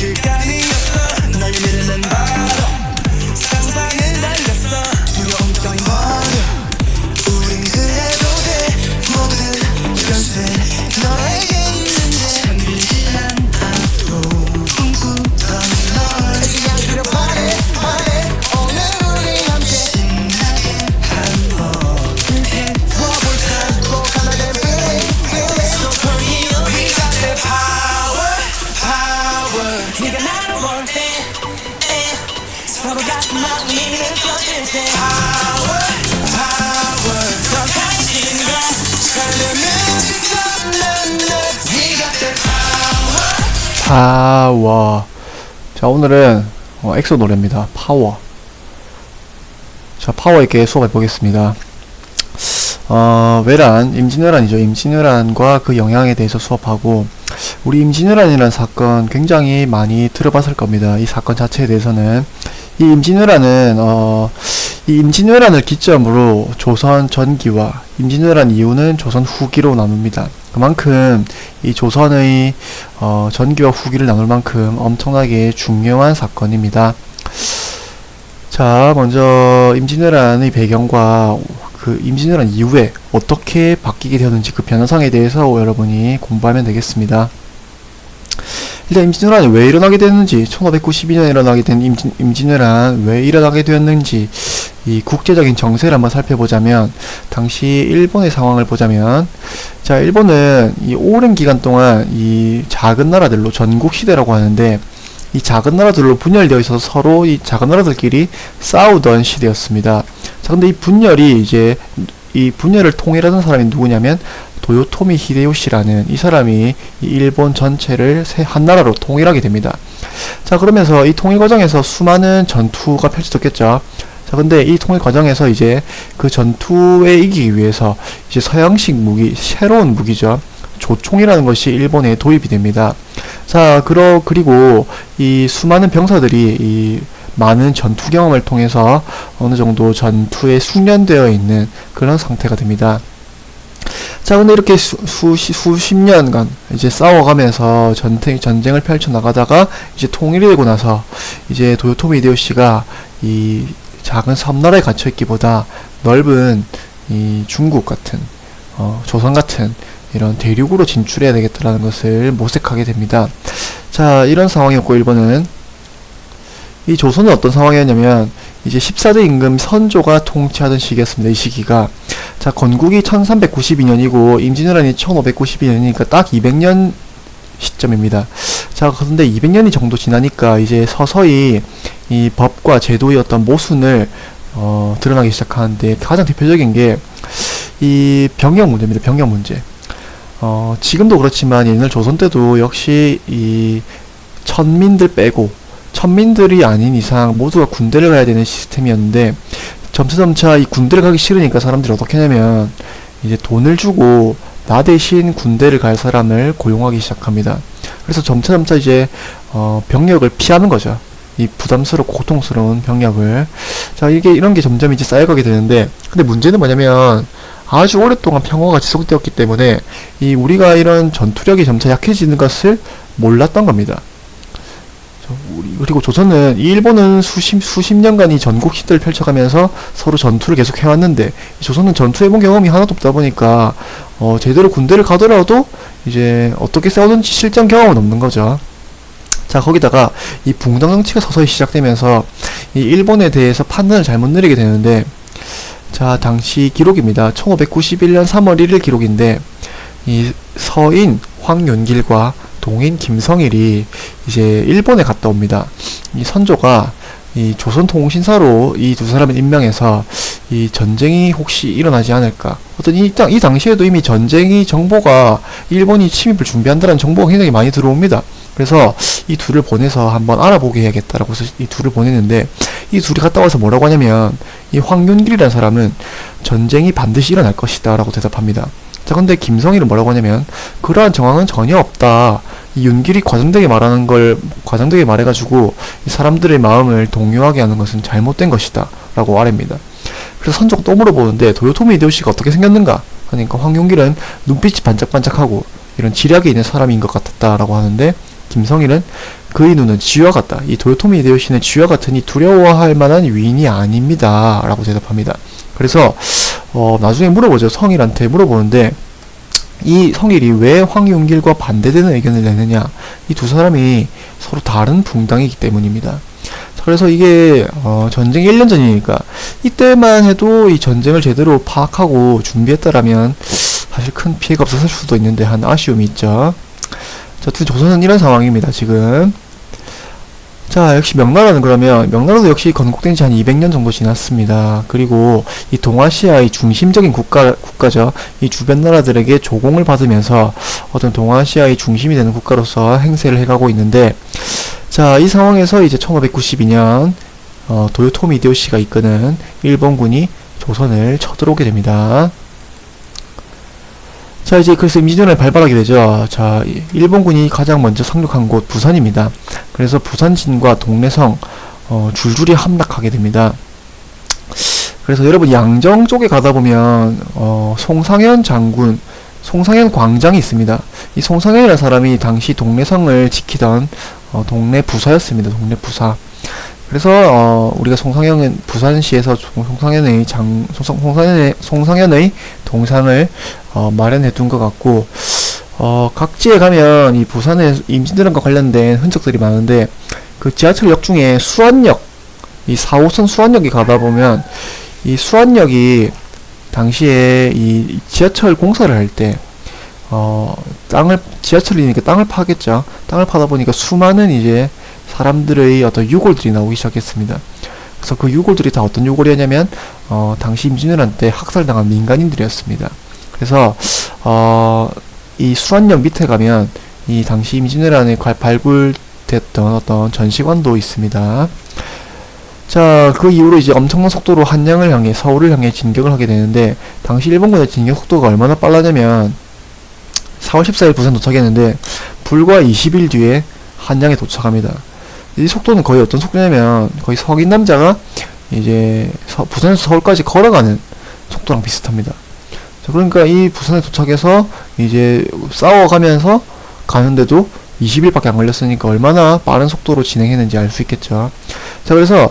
시간이 있어 널 미루는 바로 사방을 달렸어 두려움 따윈 버려 우린 그래도 돼 모든 연습 너에게 있는데 흔들리지 않아도 꿈꾸던 널 그냥 그려 말해 오늘 우리 함께 신나게 한번 해봐볼까 꼭 하나 된 feeling So turn it up We got the power 네가 나를 볼 때 서로 같은 마음이 느껴질 때 Power 더 가진 걸 살려내지 않는 너 We got the power 파워. 자, 오늘은 엑소 노래입니다. 파워. 자, 파워 있게 수업해 보겠습니다. 외란, 임진왜란이죠. 임진왜란과 그 영향에 대해서 수업하고, 우리 임진왜란이라는 사건 굉장히 많이 들어봤을 겁니다. 이 사건 자체에 대해서는. 이 임진왜란을 기점으로 조선 전기와 임진왜란 이후는 조선 후기로 나눕니다. 그만큼 이 조선의 전기와 후기를 나눌 만큼 엄청나게 중요한 사건입니다. 자, 먼저 임진왜란의 배경과 그 임진왜란 이후에 어떻게 바뀌게 되었는지 그 변화상에 대해서 여러분이 공부하면 되겠습니다. 일단 임진왜란이 왜 일어나게 됐는지, 1592년에 일어나게 된 임진왜란 왜 일어나게 되었는지, 이 국제적인 정세를 한번 살펴보자면, 당시 일본의 상황을 보자면, 자, 일본은 이 오랜 기간 동안 이 작은 나라들로 전국시대라고 하는데, 이 작은 나라들로 분열되어 있어서 서로 이 작은 나라들끼리 싸우던 시대였습니다. 자, 근데 이 분열을 통일하던 사람이 누구냐면 도요토미 히데요시라는 이 사람이 이 일본 전체를 한 나라로 통일하게 됩니다. 자, 그러면서 이 통일 과정에서 수많은 전투가 펼쳐졌겠죠. 자, 근데 이 통일 과정에서 이제 그 전투에 이기기 위해서 이제 서양식 무기, 새로운 무기죠. 조총이라는 것이 일본에 도입이 됩니다. 자, 그리고 이 수많은 병사들이 이 많은 전투 경험을 통해서 어느 정도 전투에 숙련되어 있는 그런 상태가 됩니다. 자, 근데 이렇게 수십 년간 이제 싸워가면서 전쟁을 펼쳐나가다가 이제 통일이 되고 나서 이제 도요토미 히데요시가 이 작은 섬나라에 갇혀있기보다 넓은 이 중국 같은, 조선 같은 이런 대륙으로 진출해야 되겠다라는 것을 모색하게 됩니다. 자, 이런 상황이었고, 일본은 이 조선은 어떤 상황이었냐면 이제 14대 임금 선조가 통치하던 시기였습니다. 이 시기가. 자, 건국이 1392년이고 임진왜란이 1592년이니까 딱 200년 시점입니다. 자, 그런데 200년이 정도 지나니까 이제 서서히 이 법과 제도의 어떤 모순을 드러나기 시작하는데, 가장 대표적인 게 이 병역 문제입니다. 병역 문제. 지금도 그렇지만 옛날 조선 때도 역시 이 천민들 빼고, 천민들이 아닌 이상 모두가 군대를 가야 되는 시스템이었는데, 점차 이 군대를 가기 싫으니까 사람들이 어떻게 하냐면 이제 돈을 주고 나 대신 군대를 갈 사람을 고용하기 시작합니다. 그래서 점차 이제 병력을 피하는 거죠. 이 부담스럽고 고통스러운 병력을. 자, 이런 게 점점 이제 쌓여가게 되는데, 근데 문제는 뭐냐면 아주 오랫동안 평화가 지속되었기 때문에 이 우리가 이런 전투력이 점차 약해지는 것을 몰랐던 겁니다. 그리고 조선은, 이 일본은 수십 년간 이 전국 시대를 펼쳐가면서 서로 전투를 계속 해왔는데, 조선은 전투해본 경험이 하나도 없다 보니까 제대로 군대를 가더라도 이제 어떻게 싸우는지 실전 경험은 없는 거죠. 자, 거기다가 이 붕당 정치가 서서히 시작되면서 이 일본에 대해서 판단을 잘못 내리게 되는데, 자, 당시 기록입니다. 1591년 3월 1일 기록인데, 이 서인 황윤길과 동인 김성일이 이제 일본에 갔다 옵니다. 이 선조가 이 조선통신사로 이 두 사람을 임명해서 이 전쟁이 혹시 일어나지 않을까, 어떤 이 당시에도 이미 전쟁이 정보가, 일본이 침입을 준비한다는 정보가 굉장히 많이 들어옵니다. 그래서 이 둘을 보내서 한번 알아보게 해야겠다라고 해서 이 둘을 보냈는데, 이 둘이 갔다 와서 뭐라고 하냐면, 이 황윤길이라는 사람은 전쟁이 반드시 일어날 것이다 라고 대답합니다. 자, 근데 김성일은 뭐라고 하냐면, 그러한 정황은 전혀 없다. 이 윤길이 과장되게 말해가지고 이 사람들의 마음을 동요하게 하는 것은 잘못된 것이다 라고 아뢰입니다. 그래서 선조가 또 물어보는데, 도요토미 히데요시가 어떻게 생겼는가 하니까 황윤길은 눈빛이 반짝반짝하고 이런 지략이 있는 사람인 것 같았다 라고 하는데, 김성일은 그의 눈은 쥐와 같다. 이 도요토미 히데요시는 쥐와 같으니 두려워할 만한 위인이 아닙니다. 라고 대답합니다. 그래서 나중에 물어보죠. 성일한테 물어보는데 이 성일이 왜 황윤길과 반대되는 의견을 내느냐. 이 두 사람이 서로 다른 붕당이기 때문입니다. 그래서 이게 전쟁 1년 전이니까 이때만 해도 이 전쟁을 제대로 파악하고 준비했다라면 사실 큰 피해가 없었을 수도 있는데 한 아쉬움이 있죠. 자, 조선은 이런 상황입니다. 지금 자, 역시 명나라는 그러면 명나라도 역시 건국된 지 한 200년 정도 지났습니다. 그리고 이 동아시아의 중심적인 국가죠. 이 주변 나라들에게 조공을 받으면서 어떤 동아시아의 중심이 되는 국가로서 행세를 해가고 있는데, 자, 이 상황에서 이제 1592년 도요토미 히데요시가 이끄는 일본군이 조선을 쳐들어오게 됩니다. 자, 이제 그래서 임진왜란을 발발하게 되죠. 자, 일본군이 가장 먼저 상륙한 곳 부산입니다. 그래서 부산진과 동래성 줄줄이 함락하게 됩니다. 그래서 여러분 양정 쪽에 가다 보면 송상현 장군, 송상현 광장이 있습니다. 이 송상현이라는 사람이 당시 동래성을 지키던 동래 부사였습니다. 동래 부사. 그래서 우리가 송상현은 부산시에서 송상현의 동상을 마련해 둔 것 같고, 각지에 가면 이 부산의 임진왜란과 관련된 흔적들이 많은데, 그 지하철역 중에 수안역, 이 4호선 수안역에 가다 보면 이 수안역이 당시에 이 지하철 공사를 할 때 지하철이니까 땅을 파겠죠. 땅을 파다 보니까 수많은 이제 사람들의 어떤 유골들이 나오기 시작했습니다. 그래서 그 유골들이 다 어떤 유골이었냐면 당시 임진왜란 때 학살당한 민간인들이었습니다. 그래서 이 수안역 밑에 가면 이 당시 임진왜란에 발굴됐던 어떤 전시관도 있습니다. 자, 그 이후로 이제 엄청난 속도로 한양을 향해, 서울을 향해 진격을 하게 되는데, 당시 일본군의 진격 속도가 얼마나 빨라냐면 4월 14일 부산 도착했는데 불과 20일 뒤에 한양에 도착합니다. 이 속도는 거의 어떤 속도냐면 거의 석인 남자가 이제 부산에서 서울까지 걸어가는 속도랑 비슷합니다. 자, 그러니까 이 부산에 도착해서 이제 싸워가면서 가는데도 20일밖에 안 걸렸으니까 얼마나 빠른 속도로 진행했는지 알 수 있겠죠. 자, 그래서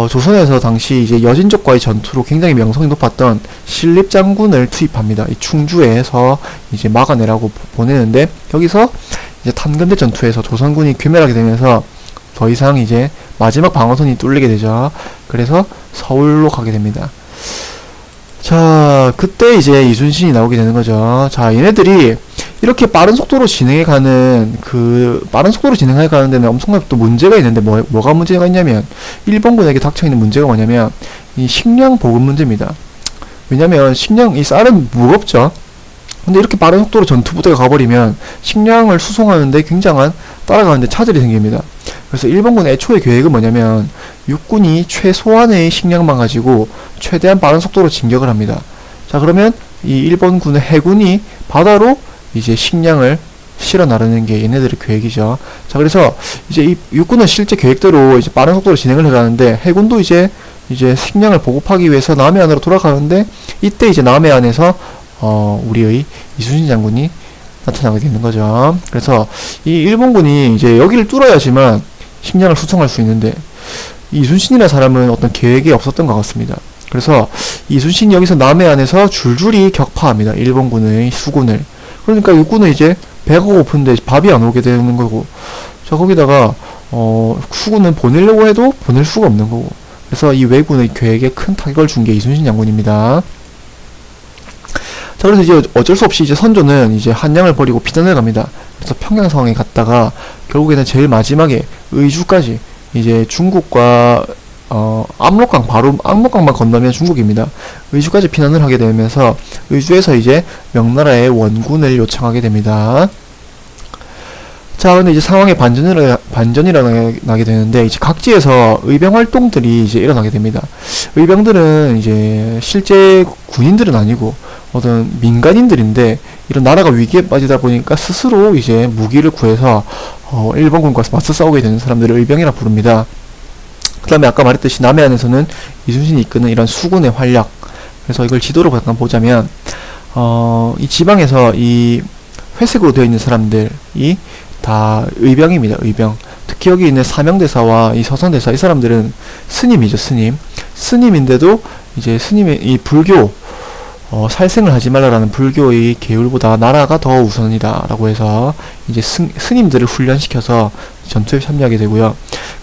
조선에서 당시 이제 여진족과의 전투로 굉장히 명성이 높았던 신립장군을 투입합니다. 이 충주에서 이제 막아내라고 보내는데, 여기서 이제 탄건대 전투에서 조선군이 괴멸하게 되면서 더 이상 이제 마지막 방어선이 뚫리게 되죠. 그래서 서울로 가게 됩니다. 자, 그때 이제 이순신이 나오게 되는 거죠. 자, 얘네들이 이렇게 빠른 속도로 진행해가는 데는 엄청난 또 문제가 있는데, 뭐가 문제가 있냐면, 일본군에게 닥쳐있는 문제가 뭐냐면 이 식량 보급 문제입니다. 왜냐면 이 쌀은 무겁죠. 근데 이렇게 빠른 속도로 전투부대가 가버리면 식량을 수송하는데 굉장한 따라가는데 차질이 생깁니다. 그래서 일본군의 애초의 계획은 뭐냐면 육군이 최소한의 식량만 가지고 최대한 빠른 속도로 진격을 합니다. 자, 그러면 이 일본군의 해군이 바다로 이제 식량을 실어 나르는 게 얘네들의 계획이죠. 자, 그래서 이제 이 육군은 실제 계획대로 이제 빠른 속도로 진행을 해가는데, 해군도 이제 식량을 보급하기 위해서 남해안으로 돌아가는데, 이때 이제 남해안에서 우리의 이순신 장군이 나타나게 되는 거죠. 그래서 이 일본군이 이제 여기를 뚫어야지만 식량을 수송할 수 있는데, 이순신이라는 사람은 어떤 계획이 없었던 것 같습니다. 그래서 이순신이 여기서 남해안에서 줄줄이 격파합니다. 일본군의 수군을. 그러니까 육군은 이제 배가 고픈데 밥이 안 오게 되는 거고, 자, 거기다가 수군은 보내려고 해도 보낼 수가 없는 거고, 그래서 이 왜군의 계획에 큰 타격을 준 게 이순신 장군입니다. 자, 그래서 이제 어쩔 수 없이 이제 선조는 이제 한양을 버리고 피난을 갑니다. 그래서 평양성에 갔다가 결국에는 제일 마지막에 의주까지, 이제 중국과 압록강만 건너면 중국입니다. 의주까지 피난을 하게 되면서 의주에서 이제 명나라의 원군을 요청하게 됩니다. 자, 근데 이제 상황에 반전이 일어나게 되는데, 이제 각지에서 의병 활동들이 이제 일어나게 됩니다. 의병들은 이제 실제 군인들은 아니고 어떤 민간인들인데, 이런 나라가 위기에 빠지다 보니까 스스로 이제 무기를 구해서 일본군과 맞서 싸우게 되는 사람들을 의병이라 부릅니다. 그 다음에 아까 말했듯이 남해안에서는 이순신이 이끄는 이런 수군의 활약, 그래서 이걸 지도로 잠깐 보자면 이 지방에서 이 회색으로 되어 있는 사람들이 다 의병입니다. 의병. 특히 여기 있는 사명대사와 이 서산대사, 이 사람들은 스님이죠. 스님인데도 이제 스님의 이 불교 살생을 하지 말라라는 불교의 계율보다 나라가 더 우선이다 라고 해서 이제 스님들을 훈련시켜서 전투에 참여하게 되고요.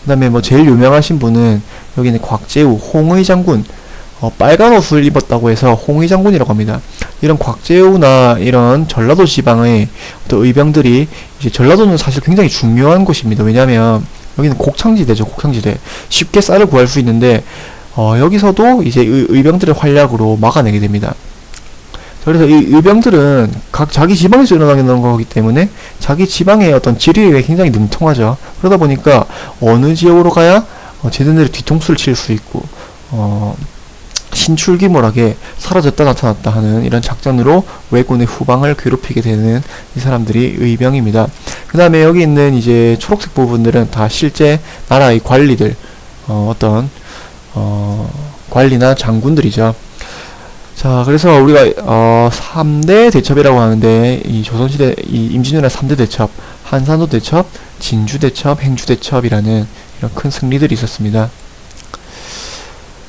그 다음에 뭐 제일 유명하신 분은 여기는 곽재우 홍의 장군, 빨간 옷을 입었다고 해서 홍의 장군이라고 합니다. 이런 곽재우나 이런 전라도 지방의 어떤 의병들이, 이제 전라도는 사실 굉장히 중요한 곳입니다. 왜냐하면 여기는 곡창지대죠. 곡창지대. 쉽게 쌀을 구할 수 있는데 여기서도 이제 의병들의 활약으로 막아내게 됩니다. 그래서 이 의병들은 각 자기 지방에서 일어나는 거기 때문에 자기 지방의 어떤 지리에 굉장히 능통하죠. 그러다 보니까 어느 지역으로 가야 쟤네들이 뒤통수를 칠 수 있고 신출귀몰하게 사라졌다 나타났다 하는 이런 작전으로 왜군의 후방을 괴롭히게 되는 이 사람들이 의병입니다. 그 다음에 여기 있는 이제 초록색 부분들은 다 실제 나라의 관리들, 관리나 장군들이죠. 자, 그래서 우리가 3대 대첩이라고 하는데, 이 조선시대 이 임진왜란 3대 대첩, 한산도 대첩, 진주 대첩, 행주 대첩이라는 이런 큰 승리들이 있었습니다.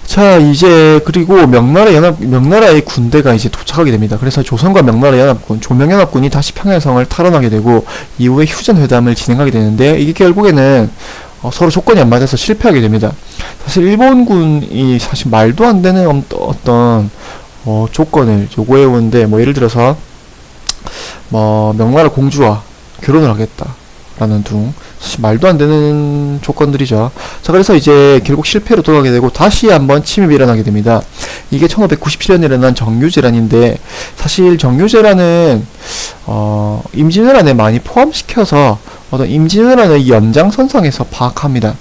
자, 이제 그리고 명나라의 군대가 이제 도착하게 됩니다. 그래서 조선과 명나라 연합군, 조명연합군이 다시 평양성을 탈환하게 되고 이후에 휴전회담을 진행하게 되는데, 이게 결국에는 서로 조건이 안 맞아서 실패하게 됩니다. 사실 일본군이 사실 말도 안 되는 어떤 조건을 요구해 오는데, 뭐 예를 들어서 뭐 명나라 공주와 결혼을 하겠다라는 등 사실 말도 안 되는 조건들이죠. 자, 그래서 이제 결국 실패로 돌아가게 되고 다시 한번 침입이 일어나게 됩니다. 이게 1597년에 일어난 정유재란인데, 사실 정유재란은 임진왜란에 많이 포함시켜서 어떤 임진왜란의 연장선상에서 파악합니다.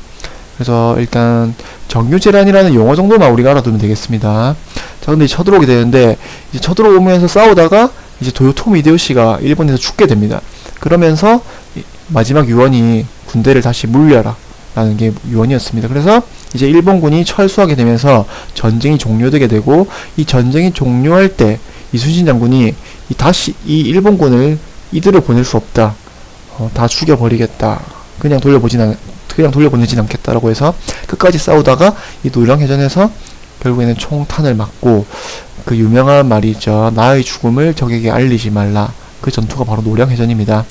그래서 일단 정유재란이라는 용어 정도만 우리가 알아두면 되겠습니다. 자, 근데 쳐들어오게 되는데, 이제 쳐들어오면서 싸우다가 이제 도요토미 히데요시가 일본에서 죽게 됩니다. 그러면서 마지막 유언이 군대를 다시 물려라 라는 게 유언이었습니다. 그래서 이제 일본군이 철수하게 되면서 전쟁이 종료되게 되고, 이 전쟁이 종료할 때 이순신 장군이 다시 이 일본군을 이들을 보낼 수 없다, 다 죽여버리겠다, 그냥 돌려보내진 않겠다라고 해서 끝까지 싸우다가 이 노령해전에서 결국에는 총탄을 맞고, 그 유명한 말이 있죠. 나의 죽음을 적에게 알리지 말라. 그 전투가 바로 노령해전입니다.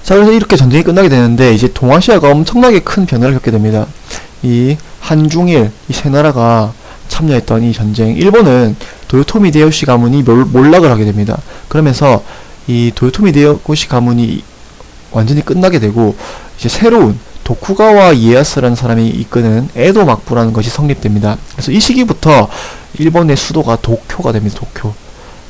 자, 그래서 이렇게 전쟁이 끝나게 되는데, 이제 동아시아가 엄청나게 큰 변화를 겪게 됩니다. 이 한중일 이 세 나라가 참여했던 이 전쟁, 일본은 도요토미 히데요시 가문이 몰락을 하게 됩니다. 그러면서 이 도요토미 히데요시 가문이 완전히 끝나게 되고, 이제 새로운 도쿠가와 이에야스라는 사람이 이끄는 에도 막부라는 것이 성립됩니다. 그래서 이 시기부터 일본의 수도가 도쿄가 됩니다. 도쿄.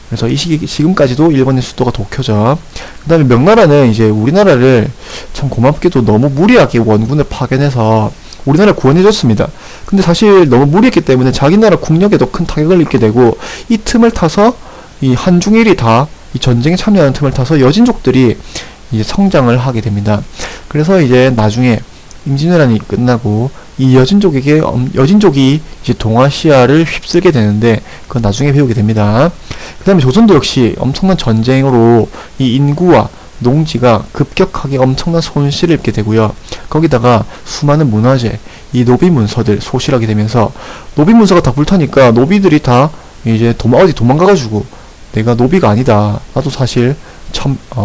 그래서 이 시기, 지금까지도 일본의 수도가 도쿄죠. 그 다음에 명나라는 이제 우리나라를 참 고맙게도 너무 무리하게 원군을 파견해서 우리나라를 구원해줬습니다. 근데 사실 너무 무리했기 때문에 자기 나라 국력에도 큰 타격을 입게 되고, 이 틈을 타서 이 한중일이 다 이 전쟁에 참여하는 틈을 타서 여진족들이 이제 성장을 하게 됩니다. 그래서 이제 나중에 임진왜란이 끝나고 이 여진족이 이제 동아시아를 휩쓸게 되는데, 그건 나중에 배우게 됩니다. 그 다음에 조선도 역시 엄청난 전쟁으로 이 인구와 농지가 급격하게 엄청난 손실을 입게 되고요. 거기다가 수많은 문화재, 이 노비 문서들 소실하게 되면서, 노비 문서가 다 불타니까 노비들이 다 이제 어디 도망가가지고 내가 노비가 아니다, 나도 사실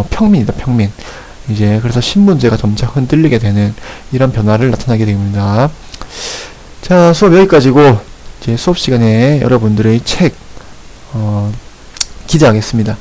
평민이다, 평민. 이제 그래서 신분제가 점차 흔들리게 되는 이런 변화를 나타나게 됩니다. 자, 수업 여기까지고, 이제 수업 시간에 여러분들의 책 기대하겠습니다.